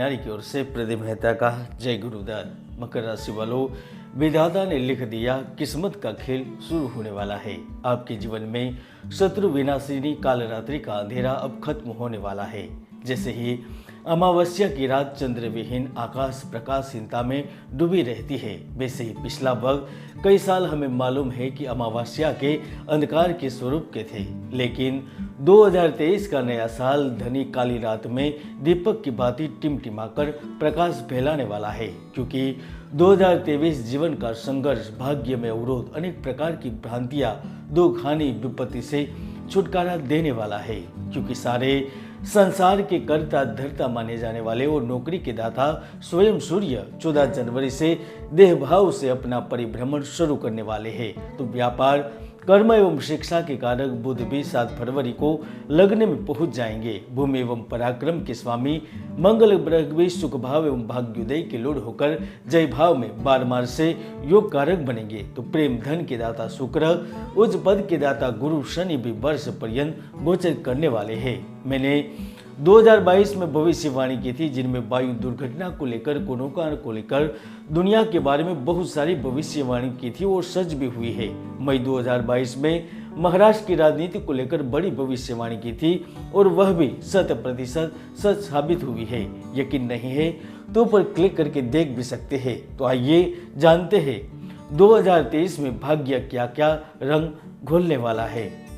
भंडारी की ओर से प्रदीप मेहता का जय गुरुदत्त। मकर राशि वालों, विधाता ने लिख दिया, किस्मत का खेल शुरू होने वाला है। आपके जीवन में शत्रु विनाशिनी काल रात्रि का अंधेरा अब खत्म होने वाला है। जैसे ही अमावस्या की रात चंद्र विहीन आकाश प्रकाशहीनता में डूबी रहती है, वैसे ही पिछला वक्त कई साल हमें मालूम है कि अमावस्या के अंधकार के स्वरूप के थे, लेकिन 2023 का नया साल धनी काली रात में दीपक की भांति टिमटिमाकर प्रकाश फैलाने वाला है। क्योंकि 2023 जीवन का संघर्ष, भाग्य में अवरोध, अनेक प्रकार की भ्रांतियां, दुख, हानि, विपत्ति से छुटकारा देने वाला है। क्योंकि सारे संसार के कर्ता धर्ता माने जाने वाले और नौकरी के दाता स्वयं सूर्य 14 जनवरी से देह भाव से अपना परिभ्रमण शुरू करने वाले हैं। तो व्यापार, कर्म एवं शिक्षा के कारक बुध भी 7 फरवरी को लग्न में पहुंच जाएंगे। भूमि एवं पराक्रम के स्वामी मंगल ग्रह भी सुख भाव एवं भाग्योदय के लोड होकर जय भाव में 12 मार्च से योग कारक बनेंगे। तो प्रेम धन के दाता शुक्र, उच्च पद के दाता गुरु शनि भी वर्ष पर्यंत गोचर करने वाले हैं। मैंने 2022 में भविष्यवाणी की थी, जिनमें वायु दुर्घटना को लेकर, कोरोना को लेकर, दुनिया के बारे में बहुत सारी भविष्यवाणी की थी और सच भी हुई है। मई 2022 में महाराष्ट्र की राजनीति को लेकर बड़ी भविष्यवाणी की थी और वह भी 100% सच साबित हुई है। यकीन नहीं है तो पर क्लिक करके देख भी सकते हैं। तो आइए जानते हैं 2023 में भाग्य क्या क्या रंग घोलने वाला है।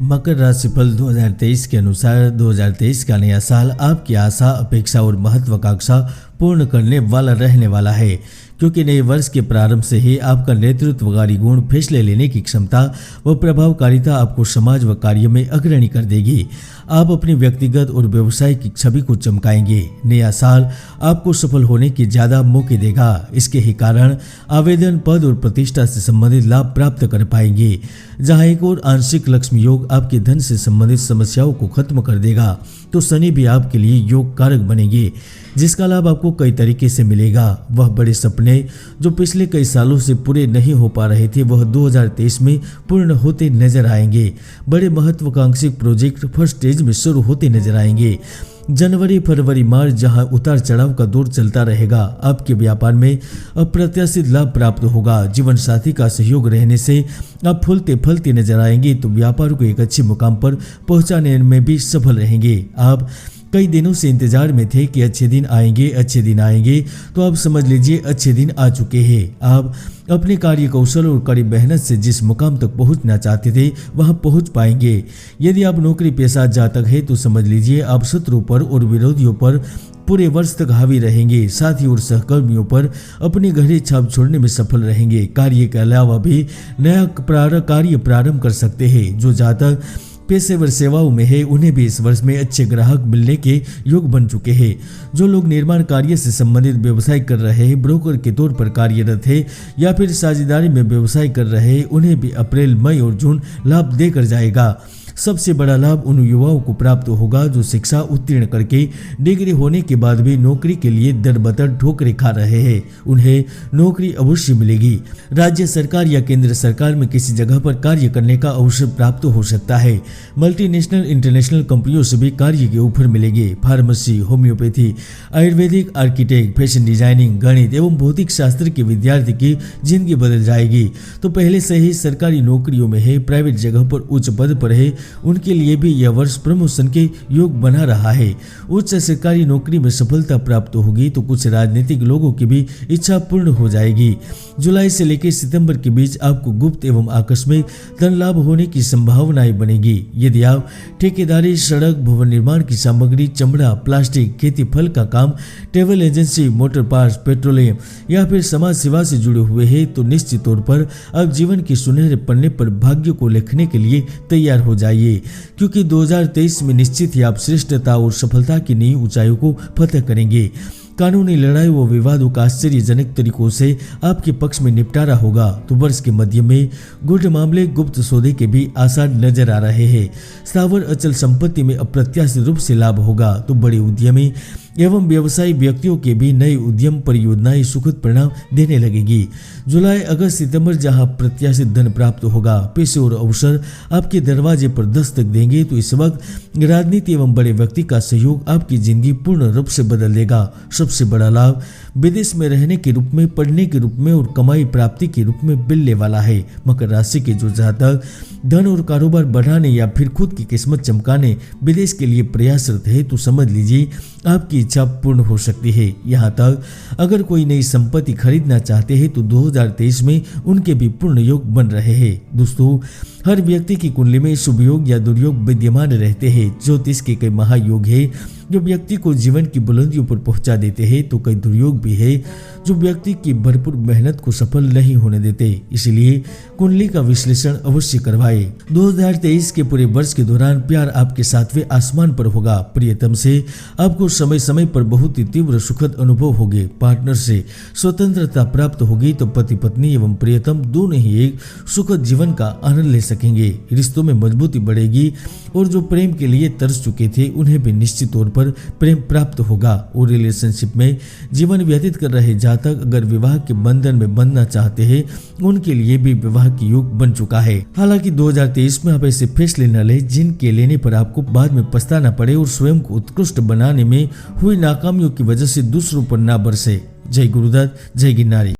मकर राशिफल 2023 के अनुसार 2023 का नया साल आपकी आशा, अपेक्षा और महत्वाकांक्षा पूर्ण करने वाला रहने वाला है। क्योंकि नए वर्ष के प्रारंभ से ही आपका नेतृत्वकारी गुण, फैसले लेने की क्षमता व प्रभावकारिता आपको समाज व कार्य में अग्रणी कर देगी। आप अपनी व्यक्तिगत और व्यवसायिक छवि को चमकाएंगे। नया साल आपको सफल होने के ज्यादा मौके देगा। इसके ही कारण आवेदन, पद और प्रतिष्ठा से संबंधित लाभ प्राप्त कर पाएंगे। जहां एक और आंशिक लक्ष्मी योग आपके धन से संबंधित समस्याओं को खत्म कर देगा, तो शनि भी आपके लिए योग कारक बनेंगे, जिसका लाभ आपको कई तरीके से मिलेगा। वह बड़े सपने जो पिछले कई सालों से पूरे नहीं हो पा रहे थे, वह 2023 में पूर्ण होते नजर आएंगे। बड़े महत्वाकांक्षी प्रोजेक्ट फर्स्ट स्टेज में शुरू होते नजर आएंगे। जनवरी, फरवरी, मार्च जहां उतार चढ़ाव का दौर चलता रहेगा, आपके व्यापार में अप्रत्याशित लाभ प्राप्त होगा। जीवन साथी का सहयोग रहने से आप फूलते फलते नजर आएंगे, तो व्यापार को एक अच्छे मुकाम पर पहुंचाने में भी सफल रहेंगे। आप कई दिनों से इंतजार में थे कि अच्छे दिन आएंगे, तो आप समझ लीजिए अच्छे दिन आ चुके हैं। आप अपने कार्य कौशल और कड़ी मेहनत से जिस मुकाम तक पहुंचना चाहते थे, वहां पहुंच पाएंगे। यदि आप नौकरी पेशा जातक है, तो समझ लीजिए आप शत्रु पर और विरोधियों पर पूरे वर्ष तक हावी रहेंगे। साथी और सहकर्मियों पर अपनी गहरी छाप छोड़ने में सफल रहेंगे। कार्य के अलावा भी नया कार्य प्रारंभ कर सकते हैं। जो जातक पेशेवर सेवाओं में है, उन्हें भी इस वर्ष में अच्छे ग्राहक मिलने के योग बन चुके हैं। जो लोग निर्माण कार्य से संबंधित व्यवसाय कर रहे हैं, ब्रोकर के तौर पर कार्यरत है या फिर साझेदारी में व्यवसाय कर रहे हैं, उन्हें भी अप्रैल, मई और जून लाभ देकर जाएगा। सबसे बड़ा लाभ उन युवाओं को प्राप्त होगा जो शिक्षा उत्तीर्ण करके डिग्री होने के बाद भी नौकरी के लिए दर बदर ठोकरें खा रहे हैं। उन्हें नौकरी अवश्य मिलेगी। राज्य सरकार या केंद्र सरकार में किसी जगह पर कार्य करने का अवसर प्राप्त हो सकता है। मल्टीनेशनल, इंटरनेशनल कंपनियों से भी कार्य के ऑफर मिलेंगे। Pharmacy, homeopathy, Ayurvedic, architect, fashion designing, गणित एवं भौतिक शास्त्र के विद्यार्थी की जिंदगी बदल जाएगी। तो पहले से ही सरकारी नौकरियों में है, प्राइवेट जगह पर उच्च पद पर है, उनके लिए भी यह वर्ष प्रमोशन के योग बना रहा है। उच्च सरकारी नौकरी में सफलता प्राप्त होगी, तो कुछ राजनीतिक लोगों की भी इच्छा पूर्ण हो जाएगी। जुलाई से लेकर सितंबर के बीच आपको गुप्त एवं आकस्मिक धन लाभ होने की संभावनाएं बनेगी। यदि आप ठेकेदारी, सड़क, भवन निर्माण की सामग्री, चमड़ा, प्लास्टिक, खेती, फल का काम, travel agency, motor parts, petroleum या फिर समाज सेवा से जुड़े हुए हैं, तो निश्चित तौर पर आप जीवन के सुनहरे पन्ने पर भाग्य को लिखने के लिए तैयार हो जाइए। क्योंकि 2023 में निश्चित ही आप श्रेष्ठता और सफलता की नई ऊंचाइयों को फतह करेंगे। कानूनी लड़ाई व विवादों का आश्चर्यजनक तरीकों से आपके पक्ष में निपटारा होगा। तो वर्ष के मध्य में गुप्त मामले, गुप्त सौदे के भी आसार नजर आ रहे हैं। स्थावर अचल संपत्ति में अप्रत्याशित रूप से लाभ होगा। तो बड़े उद्यमी एवं व्यवसायी व्यक्तियों के भी नए उद्यम परियोजनाएं सुखद परिणाम देने लगेगी। जुलाई, अगस्त, सितंबर जहां प्रत्याशित धन प्राप्त होगा, पैसे और अवसर आपके दरवाजे पर दस्तक देंगे, तो इस वक्त राजनीति एवं बड़े व्यक्ति का सहयोग आपकी जिंदगी पूर्ण रूप से बदल देगा। सबसे बड़ा लाभ विदेश में रहने के रूप में, पढ़ने के रूप में और कमाई प्राप्ति के रूप में मिलने वाला है। मकर राशि के जो जातक धन और कारोबार बढ़ाने या फिर खुद की किस्मत चमकाने विदेश के लिए प्रयासरत है, तो समझ लीजिए आपकी इच्छा पूर्ण हो सकती है। यहाँ तक अगर कोई नई संपत्ति खरीदना चाहते हैं तो 2023 में उनके भी पूर्ण योग बन रहे हैं। दोस्तों, हर व्यक्ति की कुंडली में शुभ योग या दुर्योग विद्यमान रहते हैं। ज्योतिष के कई महायोग है जो व्यक्ति को जीवन की बुलंदियों पर पहुंचा देते हैं, तो कई दुर्योग भी है जो व्यक्ति की भरपूर मेहनत को सफल नहीं होने देते। इसलिए कुंडली का विश्लेषण अवश्य करवाए। 2023 के पूरे वर्ष के दौरान प्यार आपके सातवें आसमान पर होगा। प्रियतम से आपको समय समय पर बहुत ही तीव्र सुखद अनुभव होंगे। पार्टनर से स्वतंत्रता प्राप्त होगी, तो पति पत्नी एवं प्रियतम दोनों ही एक सुखद जीवन का आनंद ले सकेंगे। रिश्तों में मजबूती बढ़ेगी और जो प्रेम के लिए तरस चुके थे उन्हें भी निश्चित तौर पर प्रेम प्राप्त होगा। और रिलेशनशिप में जीवन व्यतीत कर रहे जातक अगर विवाह के बंधन में बंधना चाहते हैं, उनके लिए भी विवाह की योग बन चुका है। हालांकि 2023 में आप ऐसे फैसले न लें जिनके लेने पर आपको बाद में पछताना पड़े और स्वयं को उत्कृष्ट बनाने में हुई नाकामियों की वजह से दूसरों पर ना बरसे। जय गुरुदत्त, जय गिरनारी।